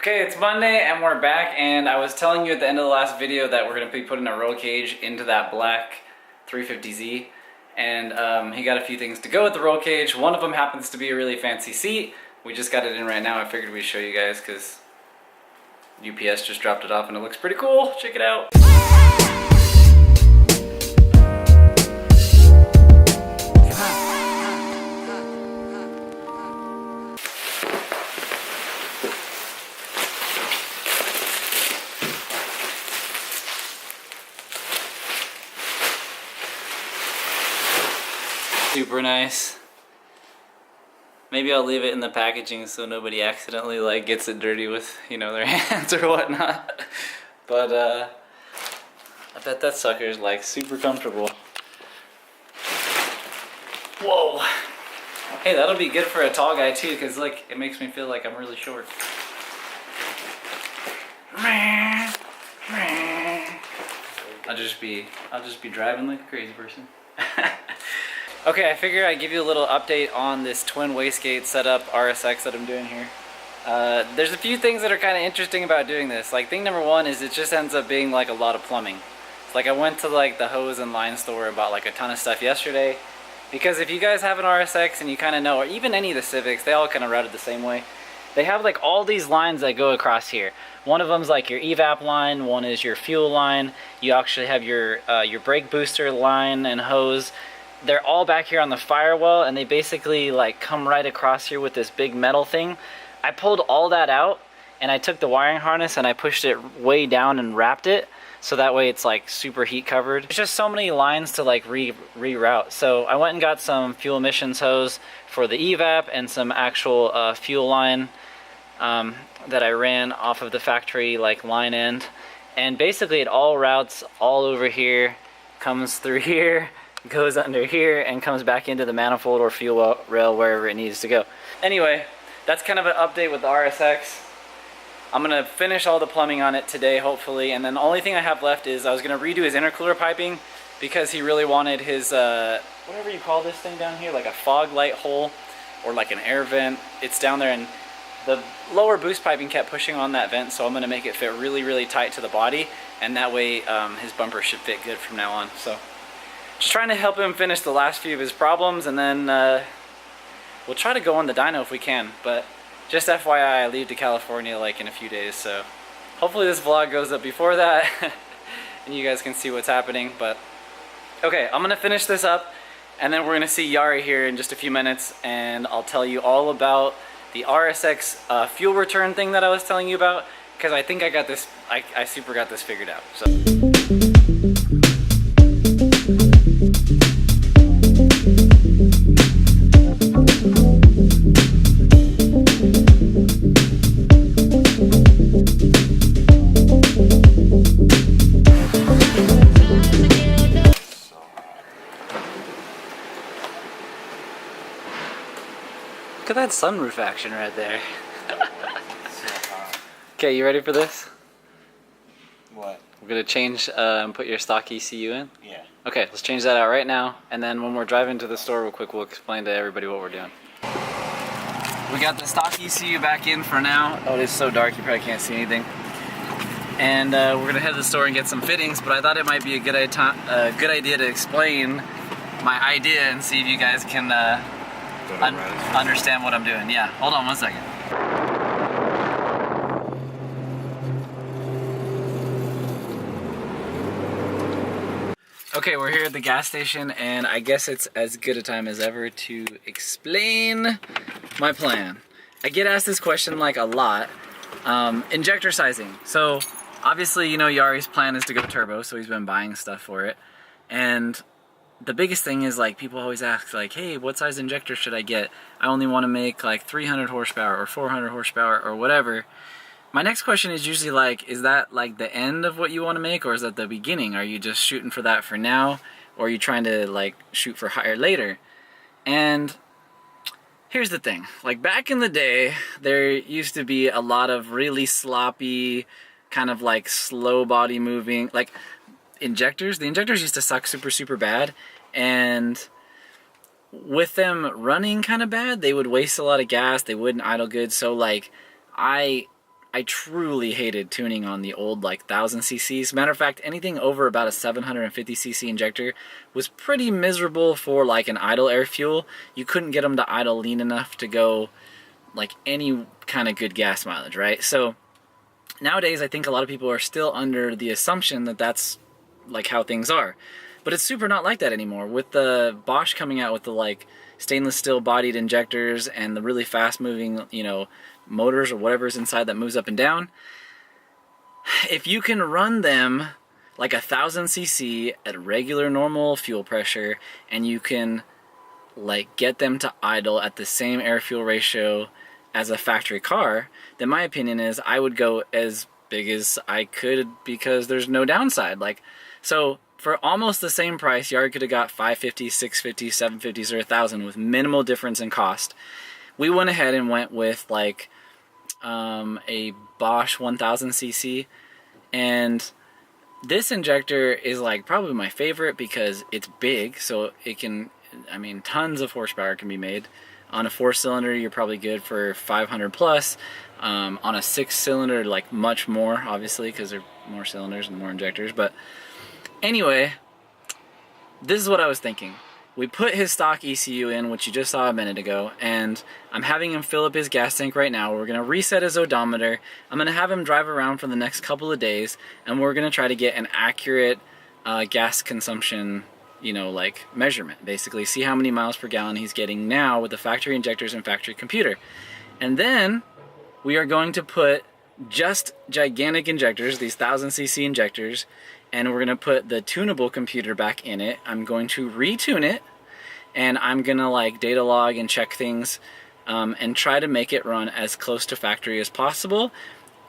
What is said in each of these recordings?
Okay, it's Monday and we're back, and I was telling you at the end of the last video that we're going to be putting a roll cage into that black 350Z, and he got a few things to go with the roll cage. One of them happens to be a really fancy seat. We just got it in right now. I figured we'd show you guys because UPS just dropped it off and it looks pretty cool. Check it out. Super nice. Maybe I'll leave it in the packaging so nobody accidentally like gets it dirty with, you know, their hands or whatnot. But I bet that sucker's like super comfortable. Whoa. Hey, that'll be good for a tall guy too, because like it makes me feel like I'm really short. I'll just be driving like a crazy person. Okay, I figured I'd give you a little update on this twin wastegate setup RSX that I'm doing here. There's a few things that are kind of interesting about doing this. Like, thing number one is it just ends up being like a lot of plumbing. It's like I went to like the hose and line store and bought like a ton of stuff yesterday, because if you guys have an RSX and you kind of know, or even any of the Civics, they all kind of routed the same way. They have like all these lines that go across here. One of them's like your evap line, one is your fuel line. You actually have your brake booster line and hose. They're all back here on the firewall, and they basically like come right across here with this big metal thing. I pulled all that out and I took the wiring harness and I pushed it way down and wrapped it so that way it's like super heat covered. There's just so many lines to like reroute. So I went and got some fuel emissions hose for the evap and some actual fuel line that I ran off of the factory like line end, and basically it all routes all over here, comes through here, goes under here, and comes back into the manifold or fuel rail wherever it needs to go. Anyway, that's kind of an update with the RSX. I'm gonna finish all the plumbing on it today, hopefully, and then the only thing I have left is I was gonna redo his intercooler piping because he really wanted his whatever you call this thing down here, like a fog light hole or like an air vent. It's down there, and the lower boost piping kept pushing on that vent, so I'm gonna make it fit really tight to the body, and that way his bumper should fit good from now on. So just trying to help him finish the last few of his problems, and then we'll try to go on the dyno if we can. But just FYI, I leave to California like in a few days, so hopefully this vlog goes up before that and you guys can see what's happening. But okay, I'm gonna finish this up, and then we're gonna see Yari here in just a few minutes, and I'll tell you all about the RSX fuel return thing that I was telling you about, because I think I got this, I super got this figured out. So look at that sunroof action right there. Okay, you ready for this? What? We're gonna change and put your stock ECU in? Yeah. Okay, let's change that out right now, and then when we're driving to the store real quick, we'll explain to everybody what we're doing. We got the stock ECU back in for now. Oh, it is so dark you probably can't see anything. And we're gonna head to the store and get some fittings, but I thought it might be a good idea to explain my idea and see if you guys can understand what I'm doing. Yeah, hold on one second. Okay, we're here at the gas station, and I guess it's as good a time as ever to explain my plan. I get asked this question like a lot. Injector sizing. So obviously, you know, Yari's plan is to go turbo, so he's been buying stuff for it. And the biggest thing is, like, people always ask, like, hey, what size injector should I get? I only want to make like 300 horsepower or 400 horsepower or whatever. My next question is usually like, is that like the end of what you want to make, or is that the beginning? Are you just shooting for that for now, or are you trying to like shoot for higher later? And here's the thing, like back in the day, there used to be a lot of really sloppy, kind of like slow body moving, like injectors. The injectors used to suck super bad, and with them running kind of bad, they would waste a lot of gas, they wouldn't idle good. So like I I truly hated tuning on the old like 1000 cc's. Matter of fact, anything over about a 750 cc injector was pretty miserable for like an idle air fuel. You couldn't get them to idle lean enough to go like any kind of good gas mileage, right? So nowadays I think a lot of people are still under the assumption that that's like how things are. But it's super not like that anymore. With the Bosch coming out with the like stainless steel bodied injectors and the really fast moving, you know, motors or whatever's inside that moves up and down, if you can run them like 1000 cc at regular normal fuel pressure and you can like get them to idle at the same air fuel ratio as a factory car, then my opinion is I would go as big as I could because there's no downside. Like, so for almost the same price, Yard could have got 550, 650, 750s, or 1000 with minimal difference in cost. We went ahead and went with like a Bosch 1000 cc, and this injector is like probably my favorite because it's big, so it can, I mean, tons of horsepower can be made. On a 4-cylinder, you're probably good for 500 plus. On a 6-cylinder, like much more, obviously, because there are more cylinders and more injectors. But anyway, this is what I was thinking. We put his stock ECU in, which you just saw a minute ago, and I'm having him fill up his gas tank right now. We're going to reset his odometer. I'm going to have him drive around for the next couple of days, and we're going to try to get an accurate gas consumption, you know, like measurement. Basically, see how many miles per gallon he's getting now with the factory injectors and factory computer. And then we are going to put just gigantic injectors, these 1000 cc injectors, and we're gonna put the tunable computer back in it. I'm going to retune it, and I'm gonna like data log and check things and try to make it run as close to factory as possible.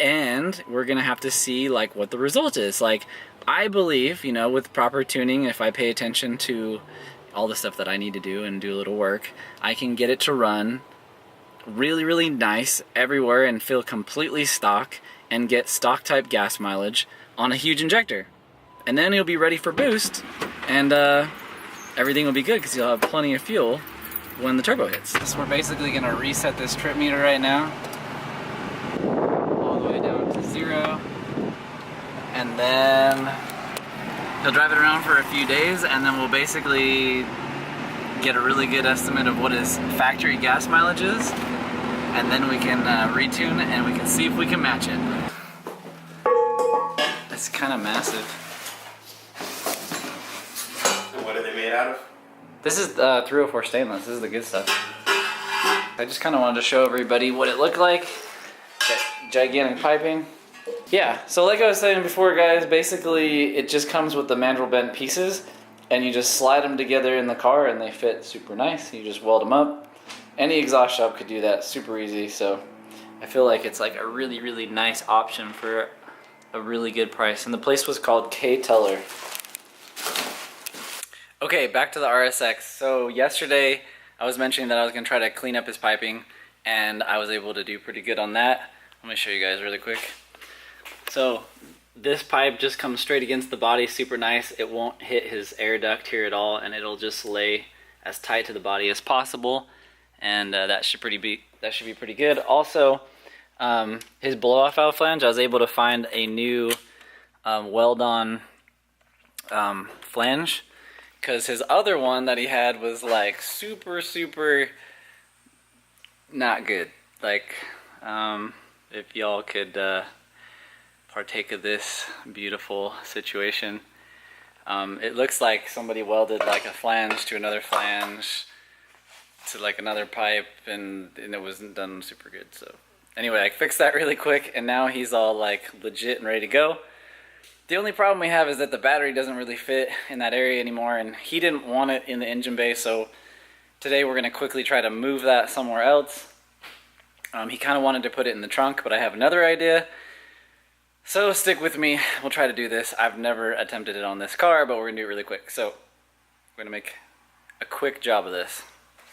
And we're gonna have to see like what the result is. Like, I believe, you know, with proper tuning, if I pay attention to all the stuff that I need to do and do a little work, I can get it to run really, really nice everywhere and feel completely stock and get stock type gas mileage on a huge injector. And then he'll be ready for boost, and everything will be good because he'll have plenty of fuel when the turbo hits. So we're basically gonna reset this trip meter right now, all the way down to 0. And then he'll drive it around for a few days, and then we'll basically get a really good estimate of what his factory gas mileage is, and then we can retune and we can see if we can match it. It's kind of massive. What are they made out of? This is 304 stainless. This is the good stuff. I just kind of wanted to show everybody what it looked like. That gigantic piping. Yeah, so like I was saying before, guys, basically it just comes with the mandrel bent pieces, and you just slide them together in the car and they fit super nice. You just weld them up. Any exhaust shop could do that super easy, so I feel like it's like a really, really nice option for a really good price. And the place was called K Teller. Okay, back to the RSX. So yesterday I was mentioning that I was going to try to clean up his piping, and I was able to do pretty good on that. Let me show you guys really quick. So this pipe just comes straight against the body, super nice. It won't hit his air duct here at all, and it'll just lay as tight to the body as possible, and that should be pretty good. Also, his blow-off valve flange, I was able to find a new weld-on flange, because his other one that he had was like super not good. Like, if y'all could partake of this beautiful situation. It looks like somebody welded like a flange to another flange to like another pipe, and it wasn't done super good. So anyway, I fixed that really quick, and now he's all like legit and ready to go. The only problem we have is that the battery doesn't really fit in that area anymore, and he didn't want it in the engine bay, so today we're going to quickly try to move that somewhere else. He kind of wanted to put it in the trunk, but I have another idea. So stick with me, we'll try to do this. I've never attempted it on this car, but we're going to do it really quick. So we're going to make a quick job of this.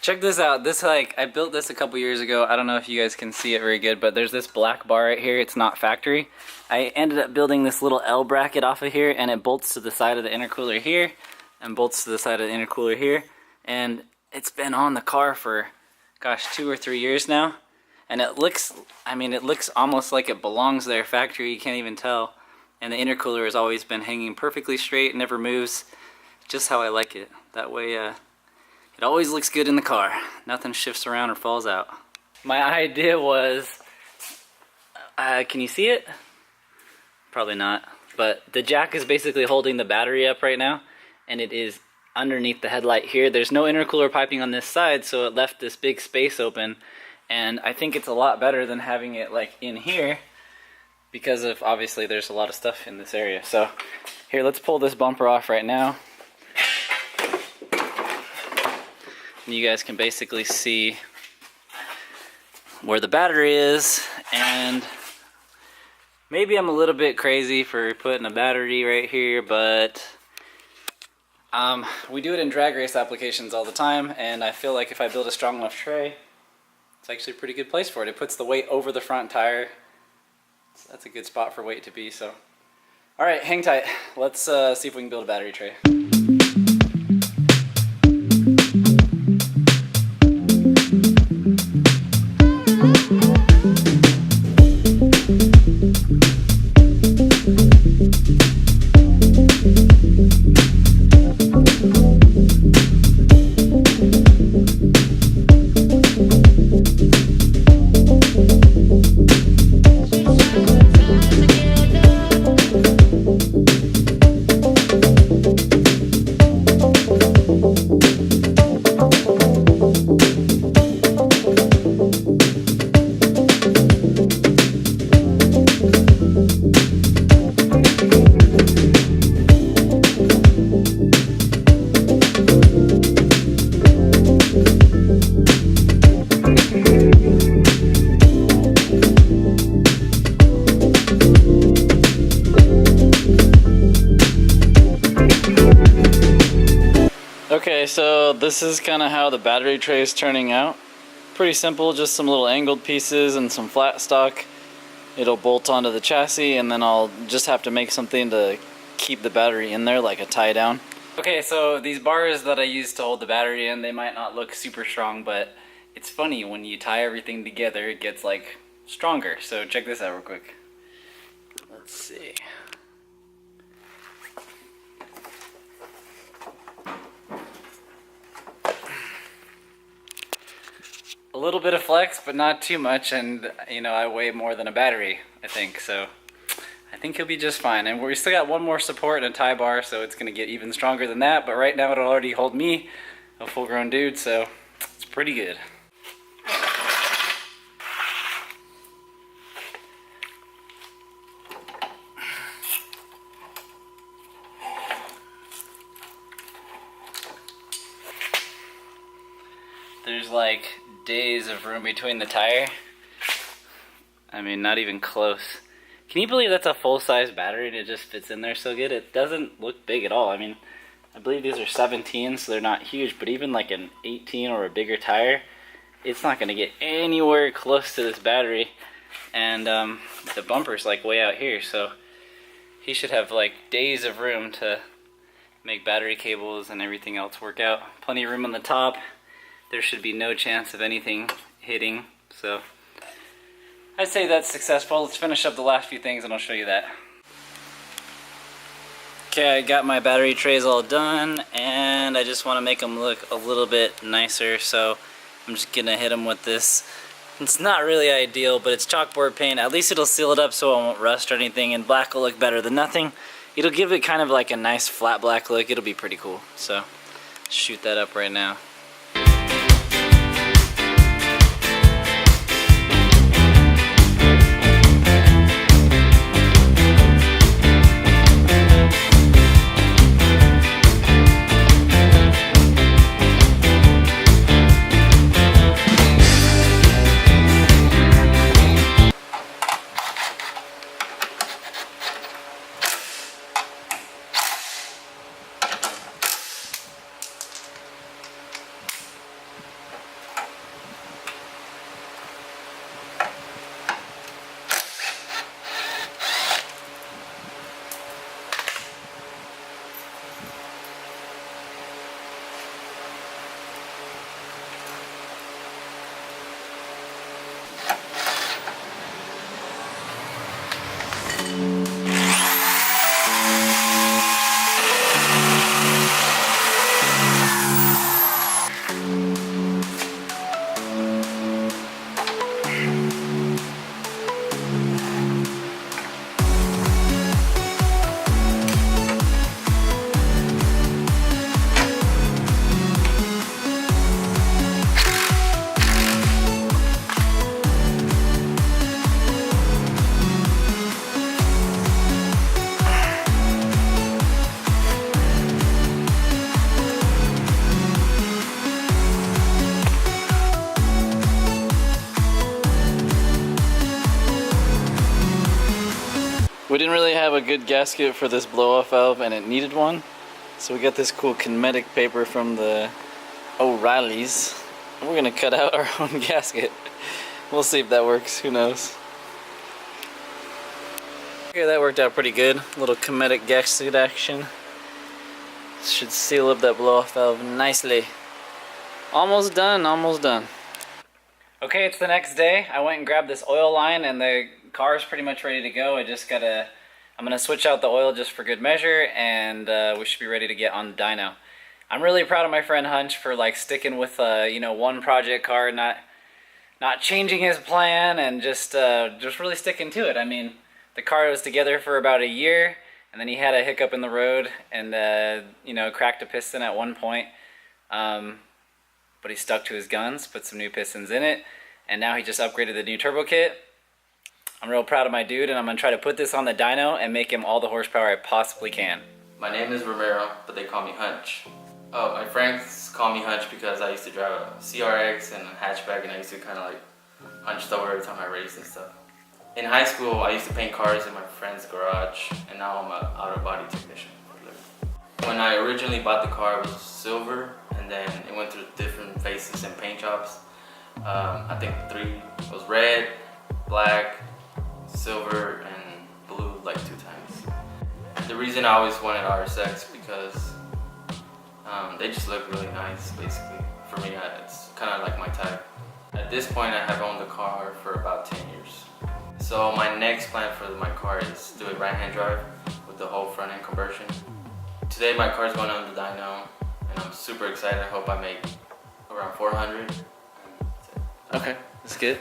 Check this out. This, like, I built this a couple years ago. I don't know if you guys can see it very good, but there's this black bar right here. It's not factory. I ended up building this little L bracket off of here, and it bolts to the side of the intercooler here and bolts to the side of the intercooler here. And it's been on the car for, gosh, 2 or 3 years now. And it looks, I mean, it looks almost like it belongs there factory, you can't even tell. And the intercooler has always been hanging perfectly straight, never moves, just how I like it. That way it always looks good in the car. Nothing shifts around or falls out. My idea was, can you see it? Probably not. But the jack is basically holding the battery up right now, and it is underneath the headlight here. There's no intercooler piping on this side, so it left this big space open. And I think it's a lot better than having it like in here, because of obviously there's a lot of stuff in this area. So here, let's pull this bumper off right now. And you guys can basically see where the battery is, and maybe I'm a little bit crazy for putting a battery right here, but we do it in drag race applications all the time, and I feel like if I build a strong enough tray, it's actually a pretty good place for it. It puts the weight over the front tire. So that's a good spot for weight to be. So, all right, hang tight. Let's see if we can build a battery tray. Okay, so this is kind of how the battery tray is turning out. Pretty simple, just some little angled pieces and some flat stock. It'll bolt onto the chassis, and then I'll just have to make something to keep the battery in there, like a tie down. Okay, so these bars that I use to hold the battery in, they might not look super strong, but it's funny, when you tie everything together, it gets like stronger. So check this out real quick. Let's see. A little bit of flex, but not too much, and you know, I weigh more than a battery, I think, so I think he'll be just fine. And we still got one more support and a tie bar, so it's gonna get even stronger than that, but right now it'll already hold me, a full-grown dude, so it's pretty good. There's like days of room between the tire. I mean, not even close. Can you believe that's a full-size battery and it just fits in there so good? It doesn't look big at all. I mean, I believe these are 17, so they're not huge, but even like an 18 or a bigger tire, it's not gonna get anywhere close to this battery. And the bumper's like way out here, so he should have like days of room to make battery cables and everything else work out. Plenty of room on the top. There should be no chance of anything hitting, so I'd say that's successful. Let's finish up the last few things and I'll show you that. Okay, I got my battery trays all done, and I just want to make them look a little bit nicer, so I'm just gonna hit them with this. It's not really ideal, but it's chalkboard paint. At least it'll seal it up so it won't rust or anything, and black will look better than nothing. It'll give it kind of like a nice flat black look. It'll be pretty cool, so shoot that up right now. We didn't really have a good gasket for this blow-off valve, and it needed one. So we got this cool kinetic paper from the O'Reilly's. We're gonna cut out our own gasket. We'll see if that works, who knows. Okay, that worked out pretty good. A little kinetic gasket action. Should seal up that blow-off valve nicely. Almost done, almost done. Okay, it's the next day. I went and grabbed this oil line and the car is pretty much ready to go. I'm gonna switch out the oil just for good measure, and we should be ready to get on the dyno. I'm really proud of my friend Hunch for like sticking with you know, one project car, not changing his plan, and just really sticking to it. I mean, the car was together for about a year, and then he had a hiccup in the road and you know, cracked a piston at one point. But he stuck to his guns, put some new pistons in it, and now he just upgraded the new turbo kit. I'm real proud of my dude, and I'm gonna try to put this on the dyno and make him all the horsepower I possibly can. My name is Romero, but they call me Hunch. Oh, my friends call me Hunch because I used to drive a CRX and a hatchback, and I used to kind of like hunch over every time I raced and stuff. In high school, I used to paint cars in my friend's garage, and now I'm an auto-body technician for a living. When I originally bought the car, it was silver, and then it went through different faces and paint jobs. I think 3 was red, black, silver, and blue like 2 times. The reason I always wanted RSX because they just look really nice, basically. For me, it's kind of like my type. At this point, I have owned the car for about 10 years. So my next plan for my car is to do a right-hand drive with the whole front-end conversion. Today my car's going on the dyno, and I'm super excited. I hope I make around 400. Okay, that's good.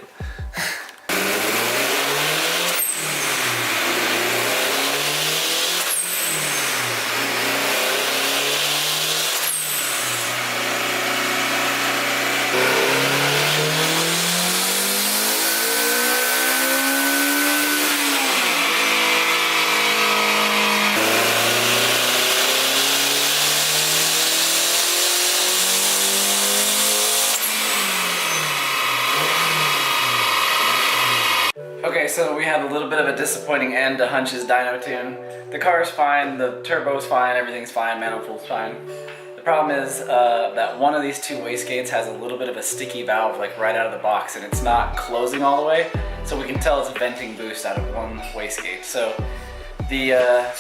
Okay, so we had a little bit of a disappointing end to Hunch's dyno tune. The car's fine, the turbo's fine, everything's fine, manifold's fine. The problem is that one of these 2 wastegates has a little bit of a sticky valve like right out of the box, and it's not closing all the way, so we can tell it's venting boost out of one wastegate. So the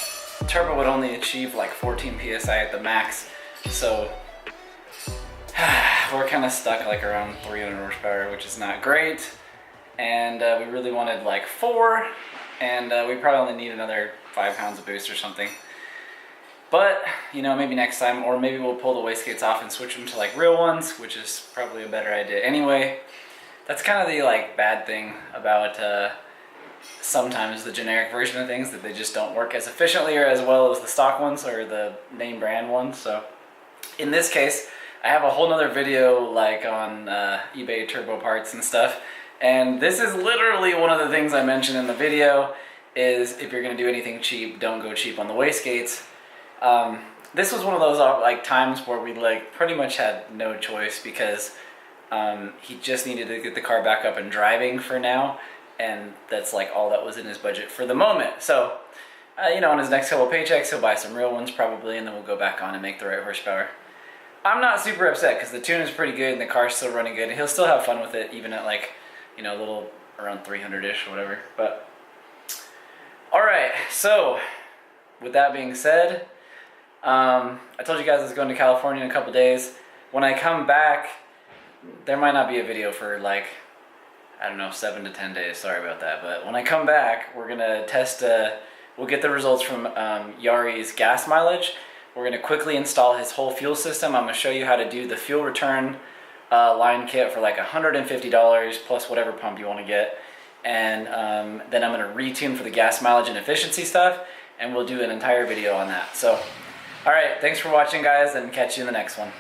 turbo would only achieve like 14 psi at the max, so we're kind of stuck like around 300 horsepower, which is not great. And we really wanted like 4, and we probably only need another 5 pounds of boost or something. But, you know, maybe next time, or maybe we'll pull the wastegates off and switch them to like real ones, which is probably a better idea anyway. That's kind of the like bad thing about sometimes the generic version of things, that they just don't work as efficiently or as well as the stock ones or the name brand ones. So in this case, I have a whole nother video like on eBay turbo parts and stuff. And this is literally one of the things I mentioned in the video, is if you're gonna do anything cheap, don't go cheap on the wastegates. This was one of those like times where we like pretty much had no choice, because he just needed to get the car back up and driving for now, and that's like all that was in his budget for the moment. So, you know, on his next couple paychecks, he'll buy some real ones probably, and then we'll go back on and make the right horsepower. I'm not super upset because the tune is pretty good and the car's still running good, and he'll still have fun with it even at like, you know, a little around 300-ish or whatever. But alright, so with that being said, I told you guys I was going to California in a couple days. When I come back, there might not be a video for like, I don't know, 7 to 10 days, sorry about that. But when I come back, we're gonna test, we'll get the results from Yari's gas mileage. We're gonna quickly install his whole fuel system. I'm gonna show you how to do the fuel return line kit for like $150 plus whatever pump you want to get, and then I'm going to retune for the gas mileage and efficiency stuff, and we'll do an entire video on that. So alright, thanks for watching guys, and catch you in the next one.